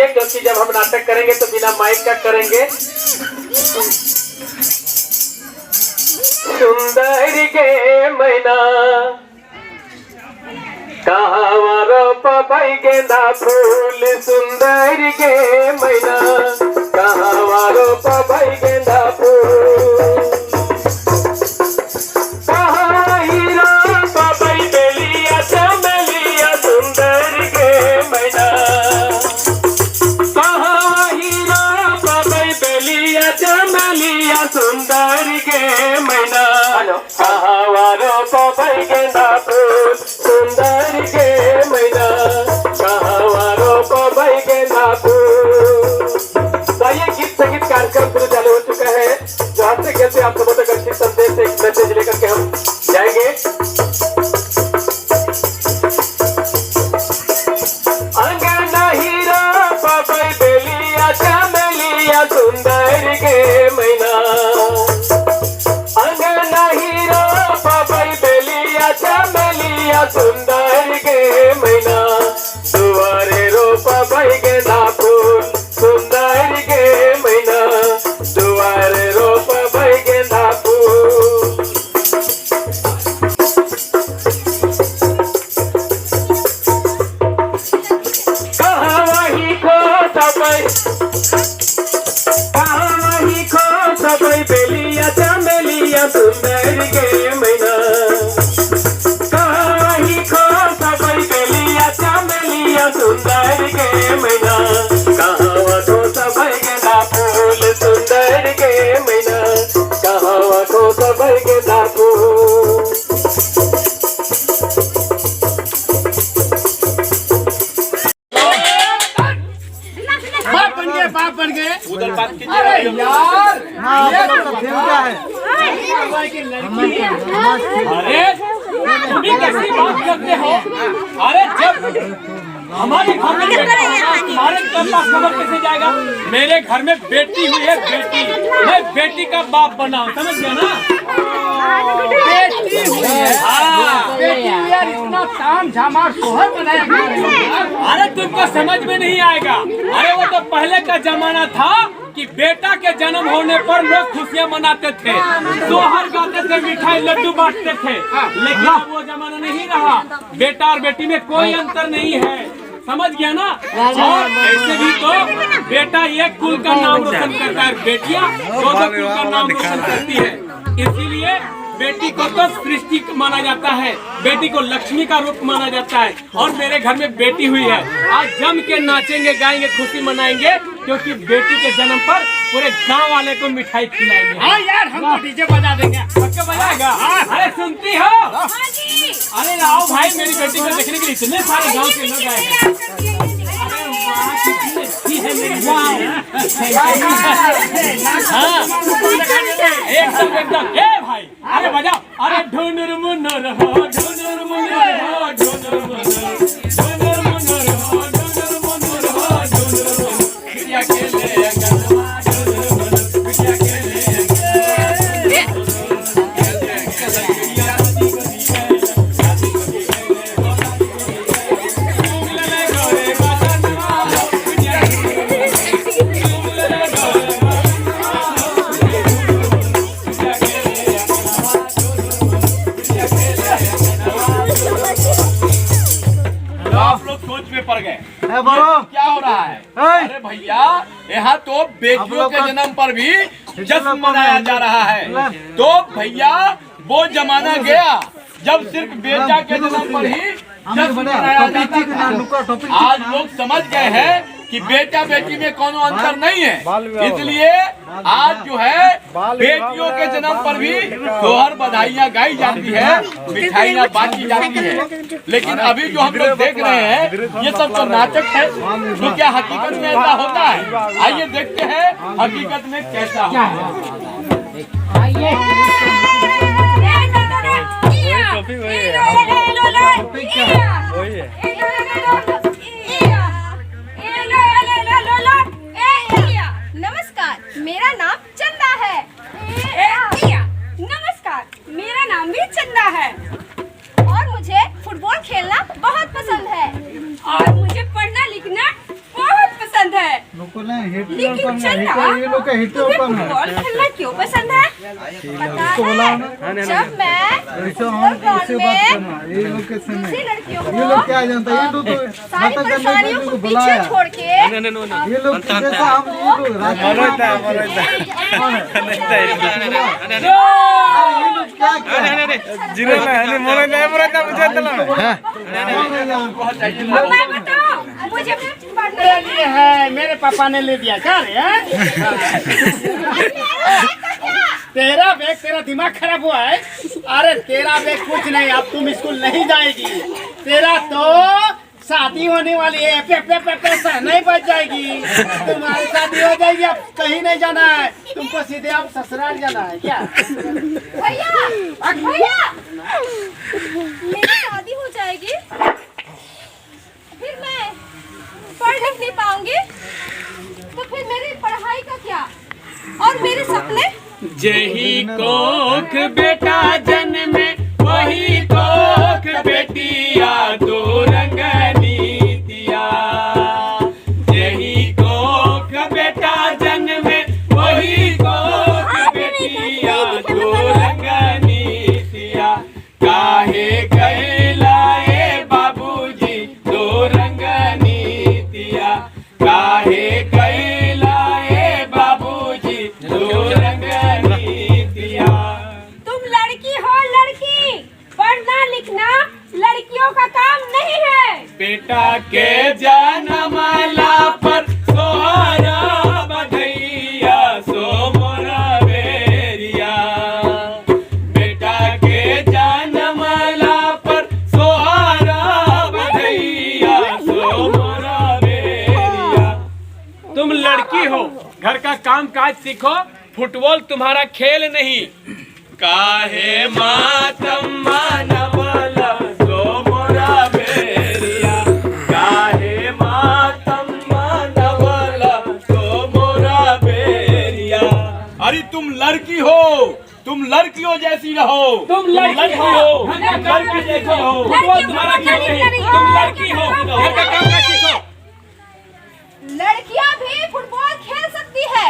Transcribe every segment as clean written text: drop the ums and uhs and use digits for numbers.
क्योंकि जब हम नाटक करेंगे तो बिना माइक का करेंगे। सुंदर के मैना कहाँ रोपबै गेंदा फूल, सुंदर के मैना कहाँ रोपबै गेंदा फूल, कहाँ हीरा रोपबै बेलिया चमेलिया, सुंदर के मैना कहाँ हीरा रोपबै बेलिया चमेलिया, सुंदर के मैना कहाँ रोपबै गेंदा फूल, सुंदर के मैना कहाँ रोपबै गेंदा फूल। तो ये गीत संगीत कार्यक्रम शुरू चालू हो चुका है, जो हंसते खेलते आप सबों तक अच्छी संदेश एक मैसेज लेकर के हम जाएंगे। अंगना हीरा रोपबै बेलिया चमेलिया, सुंदर के मैना अंगना हीरा रोपबै बेलिया चमेलिया, सुंदर के मैना दुआरे रोपबै गेंदा फूल, सुंदर के मैना दुआरे रोपबै गेंदा फूल। कहाँ वही खोसबै बेलिया चमेलिया, सुंदर के मैना सुंदर के मैना कहाँ खोसबै गेंदा फूल, सुंदर के मैना कहाँ खोसबै गेंदा फूल। बाप बन गए उधर बात कीजिए। अरे यार ये तो क्या है? अरे तुम कैसी बात करते हो? अरे जब हमारे घर में तुम्हारे घर का खबर कैसे जाएगा? मेरे घर में बेटी हुई है, बेटी, मैं बेटी का बाप बना हूँ, समझ गया ना? बेटी हुई है, हाँ बेटी हुई है, इतना ताम झामार सोहर बनाया। अरे तुमको समझ में नहीं आएगा। अरे वो तो पहले का जमाना था कि बेटा के जन्म होने पर लोग खुशियाँ मनाते थे, सोहर गाते थे, मिठाई लड्डू बांटते थे। लेकिन अब वो जमाना नहीं रहा, बेटा और बेटी में कोई अंतर नहीं है, समझ गया ना? और ऐसे भी तो बेटा एक कुल का नाम रोशन करता है, बेटियां दो कुल का नाम रोशन करती है। इसीलिए बेटी को तो सृष्टि माना जाता है, बेटी को लक्ष्मी का रूप माना जाता है। और मेरे घर में बेटी हुई है, आज जम के नाचेंगे, गाएंगे, खुशी मनाएंगे, क्योंकि बेटी के जन्म पर पूरे गांव वाले को मिठाई खिलाएंगे। हाँ यार, हम तो डीजे बजा देंगे। पक्का बजाएगा? अरे सुनती हो? अरे आओ भाई, मेरी बेटी को देखने के लिए इतने सारे गांव के लोग आए हैं। अरे वाह, कितनी अच्छी है मेरी बेटी। हाँ एकदम एकदम। ए भाई, अरे बजाओ। अरे ढूंढर मुन्नर हो, ढूंढर मुन्नर हो, ढूंढर मुन्नर, ढूंढर मुन्नर हो, ढूंढर मुन्नर हो, ढूंढर मुन्नर, बिटिया खेले गरमा, ढूंढर मुन्नर, बिटिया खेले पड़ गए। क्या हो रहा है? अरे भैया, यहाँ तो बेटियों के जन्म पर भी जश्न मनाया जा रहा है। तो भैया वो जमाना गया जब सिर्फ बेटा के जन्म पर ही जश्न मनाया जाता था। आज लोग समझ गए हैं कि बेटा बेटी में कोनो अंतर नहीं है, इसलिए आज जो है बेटियों के जन्म पर भी सोहर बधाइयाँ गाई जाती है, मिठाइयाँ बांटी जाती है। लेकिन अभी जो हम लोग देख रहे हैं ये सब तो नाटक है, तो क्या हकीकत में ऐसा होता है? आइए देखते हैं हकीकत में कैसा होता है। नमस्कार, मेरा नाम चंदा है। नमस्कार, मेरा नाम भी चंदा है। और मुझे फुटबॉल खेलना बहुत पसंद है और मुझे पढ़ना लिखना बहुत पसंद चन्ना, ये लोग का हिट तुम्हें ओपन है। फुटबॉल खेलना क्यों पसंद है? पता है, जब मैं फुटबॉल ग्राउंड में ये लोग कैसे नहीं, दूसरी लड़कियों ये लोग को क्या जानता है, ये लोग तो सारी नाटक करने परेशानियों के को लिए पीछे बुलाया। छोड़ के ये लोग जैसा हम ये लोग क्या क्या अब मैं बताऊं, मुझे पढ़ने ये है मेरे पापा ने ले दिया क्या रे हैं? तेरा बैग, तेरा दिमाग खराब हुआ है। अरे तेरा बैग कुछ नहीं, अब तुम स्कूल नहीं जाएगी। तेरा तो शादी होने वाली है, पैसा नहीं बच जाएगी। तुम्हारी शादी हो जाएगी, अब कहीं नहीं जाना है तुमको, सीधे अब ससुराल जाना है क्या? भैया, भैया, मेरी शादी हो जाएगी, फिर मैं पढ़ लिख नहीं पाऊंगी, तो फिर मेरी पढ़ाई का क्या और मेरे सपने? जही कोख बेटा जन्मे वही कोख बेटिया, दो रंग नीतिया। जही कोख बेटा जन्मे वही कोख बेटिया, दो रंग नीतिया। काहे कहलाए बाबूजी दो रंग नीतिया, काहे कहलाए बाबूजी दो रंग नीतिया। तुम लड़की हो लड़की, पढ़ना लिखना लड़कियों का काम नहीं है। बेटा के जनमला पर सोहरा बधैया, सो मोरा बेरिया। बेटा के जनमला पर सोहरा बधैया, सो मोरा बेरिया। तुम लड़की हो, घर का काम काज सीखो, फुटबॉल तुम्हारा खेल नहीं। काहे मातम मानवला सो मोरा बेरिया, काहे मातम मानवला सो मोरा बेरिया। अरे तुम लड़की हो, तुम लड़कियों जैसी रहो। तुम लड़की हो, लड़की जैसी रहो। फुटबॉल तुम्हारा खेल नहीं, तुम लड़की हो, घर का काम काज सीखो। लड़कियां भी फुटबॉल खेल सकती है,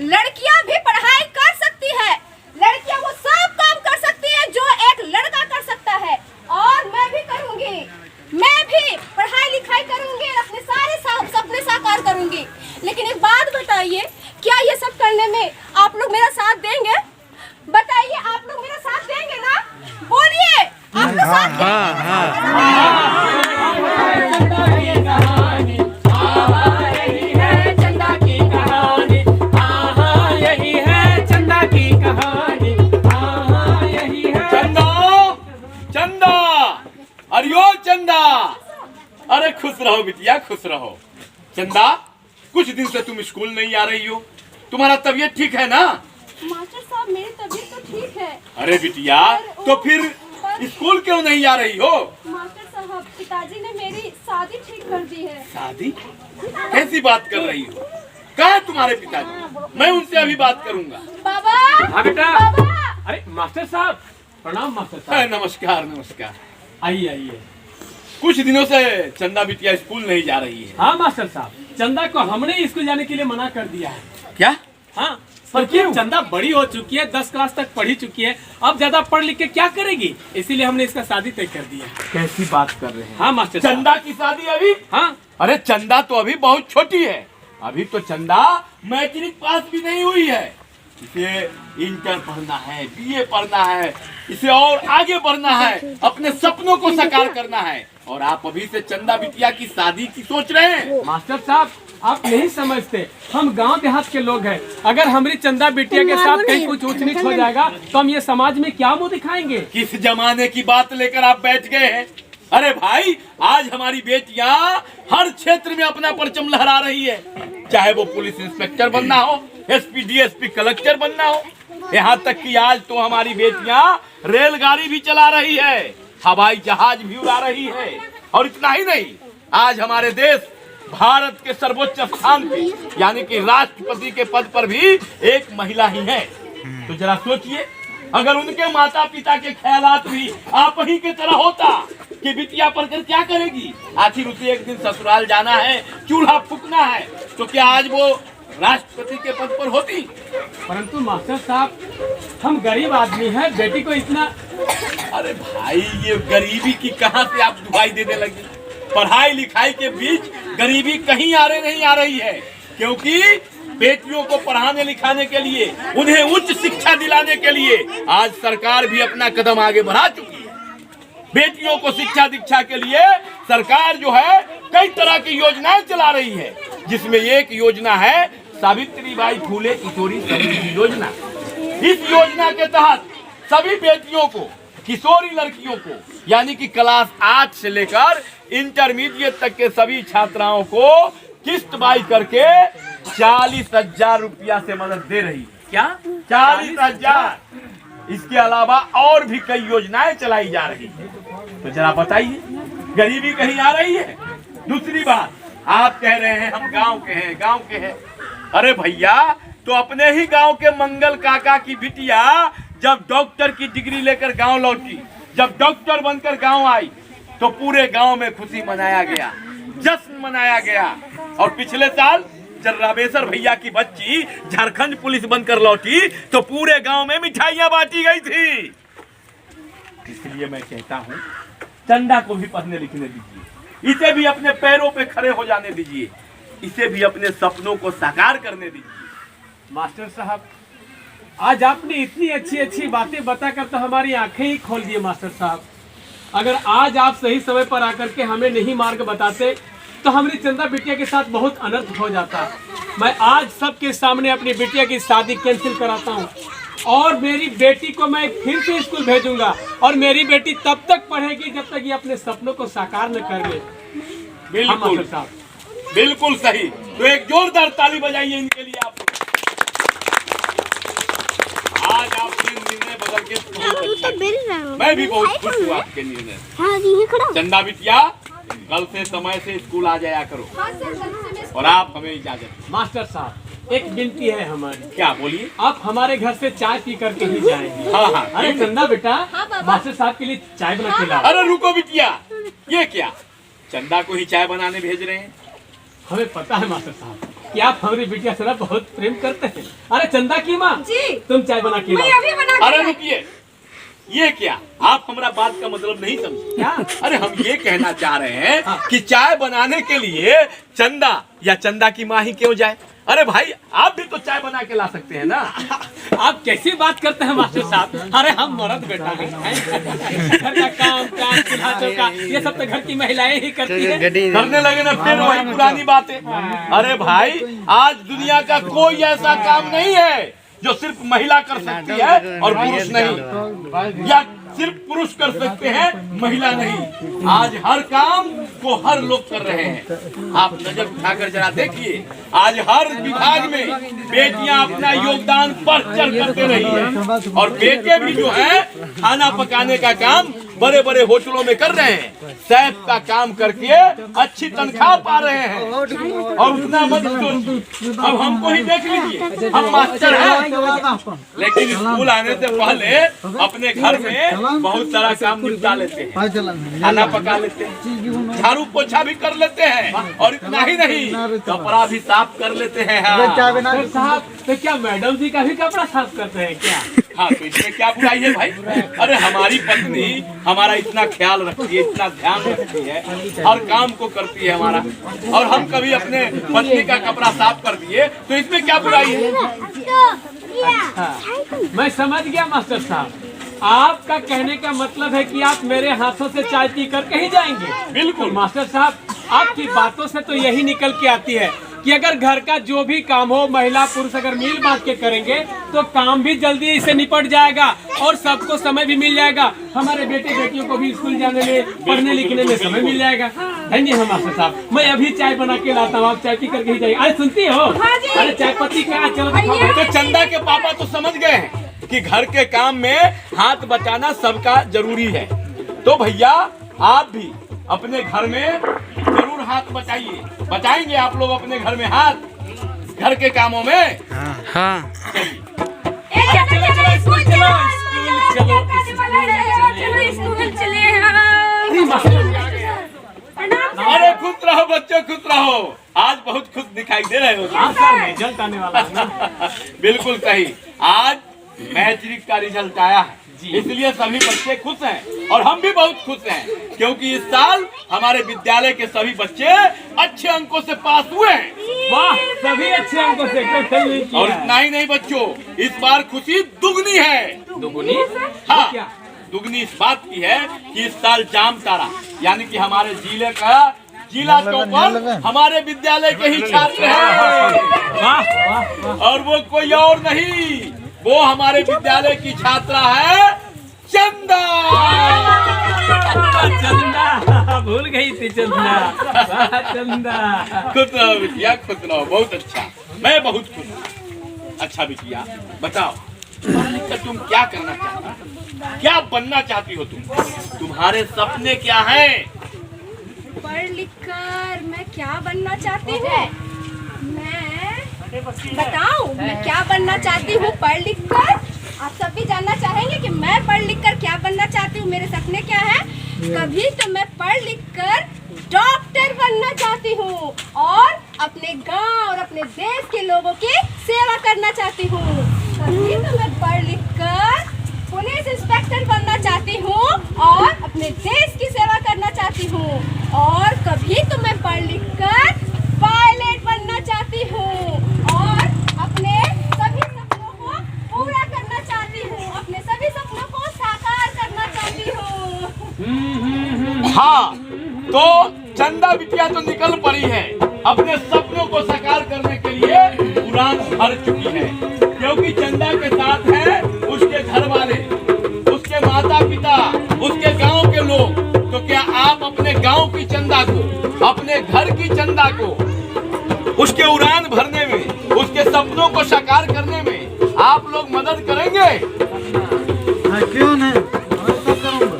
लड़कियां भी पढ़ाई कर सकती है, लड़कियां वो सब काम कर सकती है जो एक लड़का कर सकता है। और मैं भी करूंगी, मैं भी पढ़ाई लिखाई करूंगी, अपने सारे सपने साकार करूंगी। लेकिन एक बात बताइए, क्या ये सब करने में आप लोग मेरा साथ देंगे? बताइए, आप लोग मेरा साथ देंगे ना? बोलिए, आप लोग साथ देंगे? चंदा की कहानी, यही है चंदा की कहानी, यही है। चंदा, चंदा, अरे ओ चंदा, अरे खुश रहो बिटिया, खुश रहो। चंदा, कुछ दिन से तुम स्कूल नहीं आ रही हो, तुम्हारा तबीयत ठीक है ना? मास्टर साहब, मेरी तबीयत तो ठीक है। अरे बिटिया, तो फिर स्कूल क्यों नहीं आ रही हो? मास्टर साहब, पिताजी ने मेरी शादी ठीक कर दी है। शादी? कैसी बात कर रही हो? कहाँ है तुम्हारे पिताजी? मैं उनसे अभी बात करूंगा। बाबा, हाँ बेटा। बाबा, अरे मास्टर साहब, प्रणाम मास्टर साहब। नमस्कार नमस्कार, आइए आइए। कुछ दिनों से चंदा बिटिया स्कूल नहीं जा रही है। हाँ मास्टर साहब, चंदा को हमने स्कूल जाने के लिए मना कर दिया है। क्या? हाँ, पर क्यों? चंदा बड़ी हो चुकी है, 10 क्लास तक पढ़ी चुकी है, अब ज्यादा पढ़ लिख के क्या करेगी, इसीलिए हमने इसका शादी तय कर दिया। कैसी बात कर रहे हैं? हाँ मास्टर साहब। चंदा की शादी अभी? हाँ। अरे चंदा तो अभी बहुत छोटी है, अभी तो चंदा मैट्रिक पास भी नहीं हुई है। इसे इंटर पढ़ना है, बीए पढ़ना है, इसे और आगे बढ़ना है, अपने सपनों को साकार करना है। और आप अभी से चंदा बिटिया की शादी की सोच रहे हैं? मास्टर साहब, आप नहीं समझते, हम गांव देहात के लोग हैं। अगर हमारी चंदा बिटिया के साथ कहीं कुछ ऊंच नीच हो जाएगा तो हम ये समाज में क्या मुंह दिखाएंगे? किस जमाने की बात लेकर आप बैठ गए हैं? अरे भाई, आज हमारी बेटियां हर क्षेत्र में अपना परचम लहरा रही है, चाहे वो पुलिस इंस्पेक्टर बनना हो, एसपी डीएसपी कलेक्टर बनना हो, यहाँ तक कि आज तो हमारी बेटियां रेलगाड़ी भी चला रही है, हवाई जहाज भी उड़ा रही है। और इतना ही नहीं, आज हमारे देश भारत के सर्वोच्च स्थान पे यानी कि राष्ट्रपति के पद पर भी एक महिला ही है। तो जरा सोचिए, अगर उनके माता पिता के ख्यालात भी आप ही की तरह होता कि बिटिया पढ़कर क्या करेगी, आखिर उसे एक दिन ससुराल जाना है, चूल्हा फूकना है, तो क्या आज वो राष्ट्रपति के पद पर होती। परंतु मास्टर साहब, हम गरीब आदमी हैं, बेटी को इतना। अरे भाई, ये गरीबी की कहां से आप दुहाई देने लगे? पढ़ाई लिखाई के बीच गरीबी कहीं नहीं आ रही है, क्योंकि बेटियों को पढ़ाने लिखाने के लिए, उन्हें उच्च शिक्षा दिलाने के लिए आज सरकार भी अपना कदम आगे बढ़ा चुकी है। बेटियों को शिक्षा दीक्षा के लिए सरकार जो है कई तरह की योजनाएं चला रही है, जिसमें एक योजना है सावित्रीबाई फुले किशोरी समृद्धि योजना। इस योजना के तहत सभी बेटियों को, किशोरी लड़कियों को, यानी कि क्लास 8 से लेकर इंटरमीडिएट तक के सभी छात्राओं को किस्त बाई करके 40,000 रुपया से मदद दे रही है। क्या 40,000? इसके अलावा और भी कई योजनाएं चलाई जा रही है। तो जरा बताइए, गरीबी कहीं आ रही है? दूसरी बात, आप कह रहे हैं हम गांव के हैं। अरे भैया, तो अपने ही गांव के मंगल काका की बिटिया जब डॉक्टर की डिग्री लेकर गांव लौटी, जब डॉक्टर बनकर गांव आई, तो पूरे गांव में खुशी मनाया गया, जश्न मनाया गया। और पिछले साल जब रामेश्वर भैया की बच्ची झारखंड पुलिस बनकर लौटी, तो पूरे गांव में मिठाइयां बांटी गई थी। इसलिए मैं कहता हूं, चंदा को भी पढ़ने लिखने दीजिए, इसे भी अपने पैरों पे खड़े हो जाने दीजिए, इसे भी अपने सपनों को साकार करने दीजिए। मास्टर साहब, आज आपने इतनी अच्छी अच्छी बातें बताकर तो हमारी आंखें ही खोल दिए। मास्टर साहब, अगर आज आप सही समय पर आकर के हमें नहीं मार्ग बताते तो हमारी चंदा बिटिया के साथ बहुत अनर्थ हो जाता। मैं आज सबके सामने अपनी बिटिया की शादी कैंसिल कराता हूँ, और मेरी बेटी को मैं फिर से स्कूल भेजूंगा, और मेरी बेटी तब तक पढ़ेगी जब तक ये अपने सपनों को साकार न कर ले। बिल्कुल साहब, बिल्कुल सही। तो एक जोरदार ताली बजाइए इनके लिए। आप आज आपने निर्णय बदल के बहुत अच्छा, मैं भी बहुत खुश हूँ आपके निर्णय। चंदा बिटिया, कल से समय से स्कूल आ जाया करो। और आप हमें इजाजत। मास्टर साहब, एक विनती है हमारी। क्या? बोलिए। आप हमारे घर से चाय पी करके ही जाएंगे। हाँ। अरे चंदा बेटा, मास्टर साहब के लिए चाय बना के लाओ। अरे रुको बिटिया, ये क्या? चंदा को ही चाय बनाने भेज रहे हैं? हमें पता है मास्टर साहब कि आप हमारी बिटिया से बहुत प्रेम करते हैं। अरे चंदा की माँ जी, तुम चाय बना के लाओ। अरे रुकिए, ये क्या? आप हमारा बात का मतलब नहीं समझे क्या? अरे हम ये कहना चाह रहे हैं कि चाय बनाने के लिए चंदा या चंदा की माँ ही क्यों जाए? अरे भाई, आप भी तो चाय बना के ला सकते हैं ना। आप कैसी बात करते हैं मास्टर साहब? अरे हम मर्द बेटा हैं, घर का काम चूल्हा चौका ये सब तो घर की महिलाएं ही करती हैं। करने लगे ना फिर वही पुरानी बातें। अरे भाई, आज दुनिया का कोई ऐसा काम नहीं है जो सिर्फ महिला कर सकती है और पुरुष नहीं, या सिर्फ पुरुष कर सकते हैं, महिला नहीं। आज हर काम को हर लोग कर रहे हैं। आप नजर उठाकर जरा देखिए, आज हर विभाग में बेटियां अपना योगदान बढ़ चढ़ कर दे रही है, और बेटे भी जो है खाना पकाने का काम बड़े बड़े होटलों में कर रहे हैं, शेफ का काम करके अच्छी तनख्वाह पा रहे हैं। और उतना मत सोचिए, अब हमको ही देख लीजिए, हम मास्टर हैं, लेकिन स्कूल आने से पहले अपने घर में बहुत सारा काम निपटा लेते हैं, खाना पका लेते हैं, झाड़ू पोछा भी कर लेते हैं, और इतना ही नहीं, कपड़ा भी साफ कर लेते हैं। साहब, तो क्या मैडम जी का भी कपड़ा साफ करते हैं क्या? हाँ, तो इसमें क्या बुराई है भाई? अरे हमारी पत्नी हमारा इतना ख्याल रखती है, इतना ध्यान रखती है, हर काम को करती है हमारा, और हम कभी अपने पत्नी का कपड़ा साफ कर दिए तो इसमें क्या बुराई है? अच्छा, मैं समझ गया मास्टर साहब, आपका कहने का मतलब है कि आप मेरे हाथों से चाय पी करके ही जाएंगे। बिल्कुल मास्टर साहब, आपकी बातों से तो यही निकल के आती है कि अगर घर का जो भी काम हो, महिला पुरुष अगर मिल बांट के करेंगे तो काम भी जल्दी से निपट जाएगा, और सबको समय भी मिल जाएगा। हमारे बेटे बेटियों को भी स्कूल जाने में, पढ़ने लिखने में समय मिल जाएगा। धन्य मास्टर साहब, मैं अभी चाय बना के लाता हूँ, आप चाय पी करके ही जाइए। अरे सुनती हो? अरे चाय पत्ती क्या? चलो तो चंदा के पापा तो समझ गए हैं कि घर के काम में हाथ बचाना सबका जरूरी है। तो भैया, आप भी अपने घर में जरूर हाथ बचाइए। बचाएंगे आप लोग अपने घर में हाथ, घर के कामों में? हाँ। अरे खुश रहो बच्चों, खुश रहो। आज बहुत खुश दिखाई दे रहे हो हाँ सर, रिजल्ट आने वाला है ना। बिल्कुल सही। आज मैट्रिक का रिजल्ट आया है, इसलिए सभी बच्चे खुश हैं और हम भी बहुत खुश हैं, क्योंकि इस साल हमारे विद्यालय के सभी बच्चे अच्छे अंकों से पास हुए हैं। वाह, सभी अच्छे अंकों से फेल नहीं किया और है। इतना ही नहीं बच्चों, इस बार खुशी दुगनी है। दुगुनी? हाँ, क्या? दुगनी इस बात की है कि इस साल जाम तारा यानी कि हमारे जिले का जिला टॉपर हमारे विद्यालय के ही छात्र हैं। वाह वाह वाह। और वो कोई और नहीं, वो हमारे विद्यालय की छात्रा है चंदा। चंदा, भूल गई थी चंदा। वाह, चंदा। खुश रहो बिटिया, खुश रहो, बहुत अच्छा, मैं बहुत खुश हूँ। अच्छा बिटिया बताओ, पढ़ लिख कर तुम क्या करना चाहती हो, क्या बनना चाहती हो तुम, तुम्हारे सपने क्या हैं? पढ़ लिख कर मैं क्या बनना चाहती हूँ? मैं बताऊँ मैं क्या बनना चाहती हूँ पढ़ लिख कर? आप सब भी जानना चाहेंगे कि मैं पढ़ लिख कर क्या बनना चाहती हूँ, मेरे सपने क्या है? कभी तो मैं पढ़ लिख कर डॉक्टर बनना चाहती हूँ और अपने गांव और अपने देश के लोगों की सेवा करना चाहती हूँ। कभी तो मैं पढ़ लिख कर पुलिस इंस्पेक्टर बनना चाहती हूँ और अपने देश की सेवा करना चाहती हूँ। और कभी तो मैं पढ़ लिख कर पायलट बनना चाहती हूँ और अपने सभी सपनों को पूरा करना चाहती हूँ, अपने सभी सपनों को साकार करना चाहती हूँ। हाँ, तो चंदा बिटिया तो निकल पड़ी है, अपने सपनों को साकार करने के लिए उड़ान भर चुकी है, क्योंकि चंदा के साथ है उसके घर वाले, उसके माता पिता, उसके गांव के लोग। तो क्या आप अपने गांव की चंदा को, अपने घर की चंदा को, उसके उड़ान भरने में, उसके सपनों को साकार करने में आप लोग मदद करेंगे? हाँ, क्यों नहीं, मैं तो करूँगा।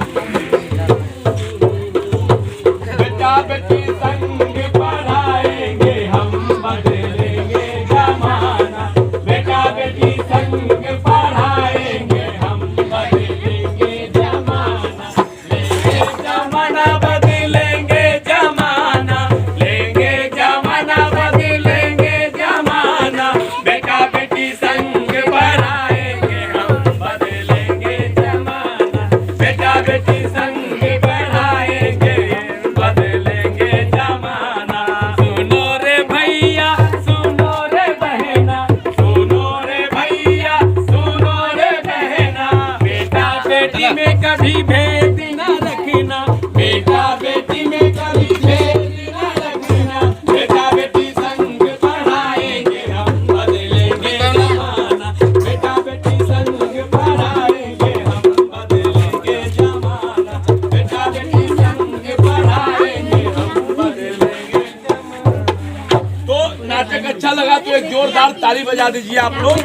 बेटा बेटी संग पढ़ाएंगे हम, बदलेंगे जमाना। बेटा बेटी संग पढ़ाएंगे हम, बदलेंगे जमाना। लेंगे जमाना, बदलेंगे जमाना। लेंगे जमाना, बदलेंगे जमाना। बेटा बेटी संग पढ़ाएंगे हम, बदलेंगे जमाना। बेटा बेटी संग पढ़ाएंगे, बदलेंगे जमाना। सुनो रे भैया, सुनो रे बहना, सुनो रे भैया, सुनो रे बहना। बेटा बेटी में कभी भेद न रखना, बेटा बेटी में कभी भेद न रखना। बेटा बेटी संग पढ़ाएंगे हम, बदलेंगे जमाना। बेटा बेटी संग पढ़ाएंगे हम, बदलेंगे जमाना। बेटा बेटी संग पढ़ाएंगे हम, बदलेंगे जमाना। तो नाटक अच्छा लगा तो एक जोरदार ताली बजा दीजिए आप लोग।